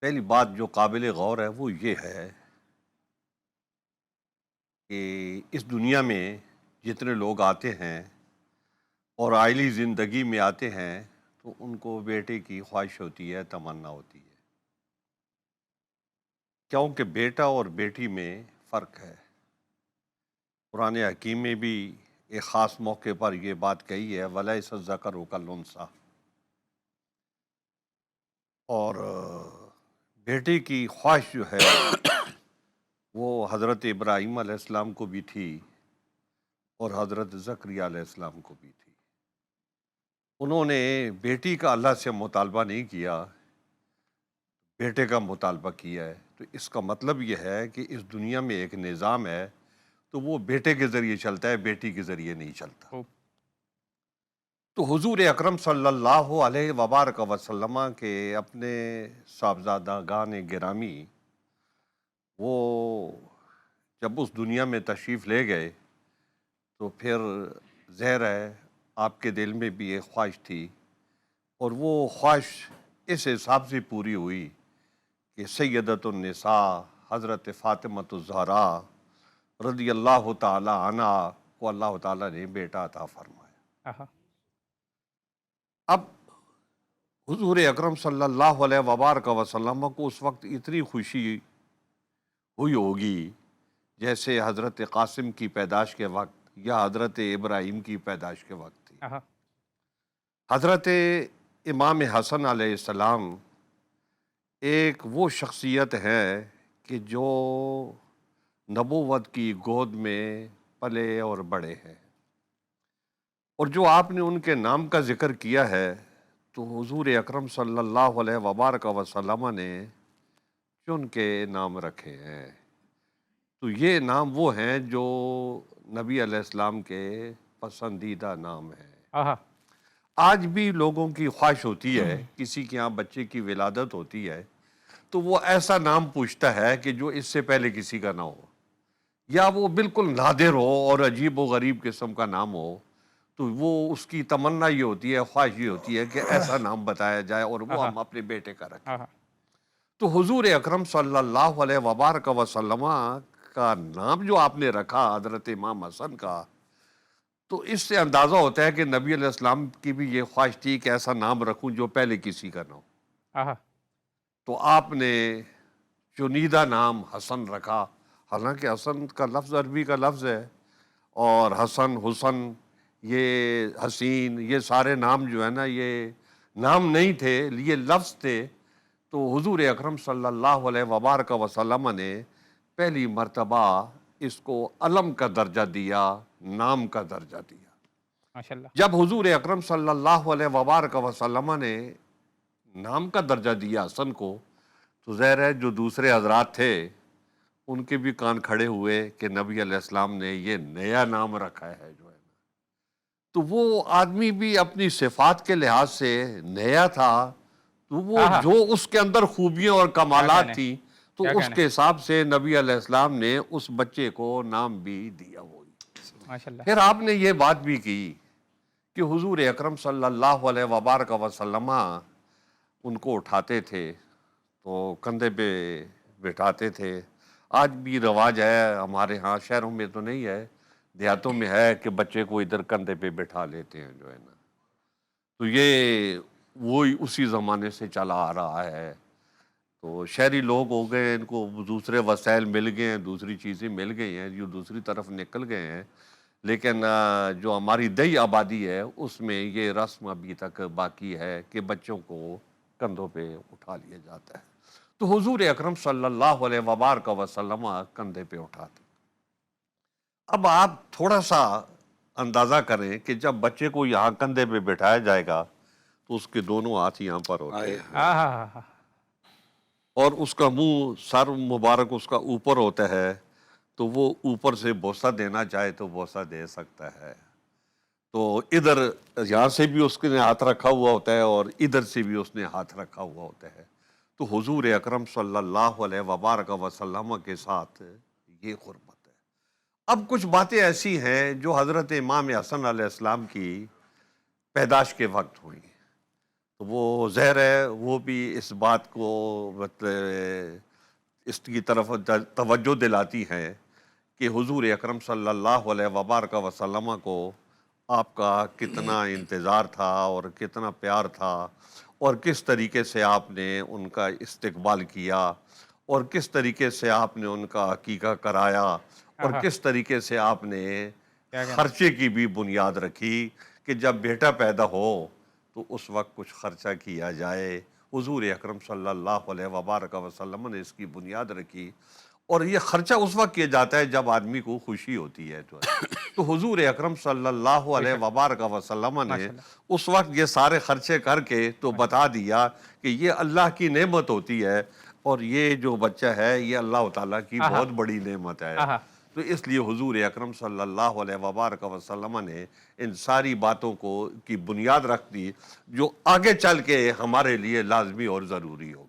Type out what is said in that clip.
پہلی بات جو قابل غور ہے وہ یہ ہے کہ اس دنیا میں جتنے لوگ آتے ہیں اور آئلی زندگی میں آتے ہیں تو ان کو بیٹے کی خواہش ہوتی ہے، تمنا ہوتی ہے، کیونکہ بیٹا اور بیٹی میں فرق ہے۔ قرآن حکیم میں بھی ایک خاص موقع پر یہ بات کہی ہے وَلَيْسَ الذَّكَرُ كَالْأُنثىٰ، اور بیٹے کی خواہش جو ہے وہ حضرت ابراہیم علیہ السلام کو بھی تھی اور حضرت زکریا علیہ السلام کو بھی تھی۔ انہوں نے بیٹی کا اللہ سے مطالبہ نہیں کیا، بیٹے کا مطالبہ کیا ہے۔ تو اس کا مطلب یہ ہے کہ اس دنیا میں ایک نظام ہے تو وہ بیٹے کے ذریعے چلتا ہے، بیٹی کے ذریعے نہیں چلتا۔ خوب۔ تو حضور اکرم صلی اللہ علیہ وبارک وسلم کے اپنے صاحبزادہ گان گرامی وہ جب اس دنیا میں تشریف لے گئے تو پھر ظاہر ہے آپ کے دل میں بھی ایک خواہش تھی، اور وہ خواہش اس حساب سے پوری ہوئی کہ سیدۃ النساء حضرت فاطمۃ الزہراء رضی اللہ تعالی عنہ کو اللہ تعالیٰ نے بیٹا عطا فرمایا۔ آہا۔ اب حضور اکرم صلی اللہ علیہ وبارک وسلم کو اس وقت اتنی خوشی ہوئی ہوگی جیسے حضرت قاسم کی پیدائش کے وقت یا حضرت ابراہیم کی پیدائش کے وقت تھی۔ آہا۔ حضرت امام حسن علیہ السلام ایک وہ شخصیت ہے کہ جو نبوت کی گود میں پلے اور بڑے ہیں، اور جو آپ نے ان کے نام کا ذکر کیا ہے تو حضور اکرم صلی اللہ علیہ وبارک وسلم نے چن کے نام رکھے ہیں۔ تو یہ نام وہ ہیں جو نبی علیہ السلام کے پسندیدہ نام ہیں۔ آہا۔ آج بھی لوگوں کی خواہش ہوتی ہے، کسی کے یہاں بچے کی ولادت ہوتی ہے تو وہ ایسا نام پوچھتا ہے کہ جو اس سے پہلے کسی کا نہ ہو، یا وہ بالکل نادر ہو اور عجیب و غریب قسم کا نام ہو، تو وہ اس کی تمنا یہ ہوتی ہے، خواہش یہ ہوتی ہے کہ ایسا نام بتایا جائے اور وہ آہا۔ ہم اپنے بیٹے کا رکھیں۔ آہا۔ تو حضور اکرم صلی اللہ علیہ وبارک وسلم کا نام جو آپ نے رکھا حضرت امام حسن کا، تو اس سے اندازہ ہوتا ہے کہ نبی علیہ السلام کی بھی یہ خواہش تھی کہ ایسا نام رکھوں جو پہلے کسی کا نہ ہو۔ آہا۔ تو آپ نے چنیدہ نام حسن رکھا، حالانکہ حسن کا لفظ عربی کا لفظ ہے، اور حسن، حسن، یہ حسین، یہ سارے نام جو ہے نا یہ نام نہیں تھے، یہ لفظ تھے۔ تو حضور اکرم صلی اللہ علیہ وبارک وسلم نے پہلی مرتبہ اس کو علم کا درجہ دیا، نام کا درجہ دیا۔ ماشاءاللہ۔ جب حضور اکرم صلی اللہ علیہ وبارک وسلم نے نام کا درجہ دیا حسن کو، تو ظاہر ہے جو دوسرے حضرات تھے ان کے بھی کان کھڑے ہوئے کہ نبی علیہ السلام نے یہ نیا نام رکھا ہے جو ہے نا۔ تو وہ آدمی بھی اپنی صفات کے لحاظ سے نیا تھا، تو وہ آہا۔ جو اس کے اندر خوبیاں اور کیا کمالات کہنے، تھیں تو کیا اس کہنے۔ کے حساب سے نبی علیہ السلام نے اس بچے کو نام بھی دیا ہوئی۔ ماشاءاللہ۔ پھر آپ نے یہ بات بھی کی کہ حضور اکرم صلی اللہ علیہ وبارک وسلم ان کو اٹھاتے تھے تو کندھے پہ بٹھاتے تھے۔ آج بھی رواج ہے ہمارے ہاں، شہروں میں تو نہیں ہے، دیہاتوں میں ہے کہ بچے کو ادھر کندھے پہ بٹھا لیتے ہیں جو ہے نا۔ تو یہ وہی اسی زمانے سے چلا آ رہا ہے۔ تو شہری لوگ ہو گئے، ان کو دوسرے وسائل مل گئے ہیں، دوسری چیزیں مل گئی ہیں، جو دوسری طرف نکل گئے ہیں، لیکن جو ہماری دیہی آبادی ہے اس میں یہ رسم ابھی تک باقی ہے کہ بچوں کو کندھوں پہ اٹھا لیا جاتا ہے۔ تو حضور اکرم صلی اللہ علیہ وبارک وسلم کندھے پہ اٹھاتے۔ اب آپ تھوڑا سا اندازہ کریں کہ جب بچے کو یہاں کندھے پہ بٹھایا جائے گا تو اس کے دونوں ہاتھ یہاں پر ہوتے ہیں، آہا۔ آہا۔ اور اس کا منہ، سر مبارک اس کا اوپر ہوتا ہے، تو وہ اوپر سے بوسہ دینا چاہے تو بوسہ دے سکتا ہے۔ تو ادھر یہاں سے بھی اس نے ہاتھ رکھا ہوا ہوتا ہے اور ادھر سے بھی اس نے ہاتھ رکھا ہوا ہوتا ہے۔ تو حضور اکرم صلی اللہ علیہ وبارک وسلم کے ساتھ یہ قربت ہے۔ اب کچھ باتیں ایسی ہیں جو حضرت امام حسن علیہ السلام کی پیدائش کے وقت ہوئی۔ تو وہ ظاہر ہے وہ بھی اس بات کو مطلب اس کی طرف توجہ دلاتی ہیں کہ حضور اکرم صلی اللہ علیہ وبارک وسلم کو آپ کا کتنا انتظار تھا اور کتنا پیار تھا، اور کس طریقے سے آپ نے ان کا استقبال کیا، اور کس طریقے سے آپ نے ان کا عقیقہ کرایا، اور آہا، کس طریقے سے آپ نے کیا کہنا ہے؟ خرچے کی بھی بنیاد رکھی کہ جب بیٹا پیدا ہو تو اس وقت کچھ خرچہ کیا جائے۔ حضور اکرم صلی اللہ علیہ وبارک وسلم نے اس کی بنیاد رکھی، اور یہ خرچہ اس وقت کیا جاتا ہے جب آدمی کو خوشی ہوتی ہے تو حضور اکرم صلی اللہ بے علیہ شک، وبارک وسلم نے ماشاء اللہ، اس وقت یہ سارے خرچے کر کے تو ماشاء بتا دیا کہ یہ اللہ کی نعمت ہوتی ہے، اور یہ جو بچہ ہے یہ اللہ تعالیٰ کی اللہ، آہا، بہت بڑی نعمت ہے۔ آہا، تو اس لیے حضور اکرم صلی اللہ علیہ وبارک وسلم نے ان ساری باتوں کو کی بنیاد رکھ دی جو آگے چل کے ہمارے لیے لازمی اور ضروری ہوگی۔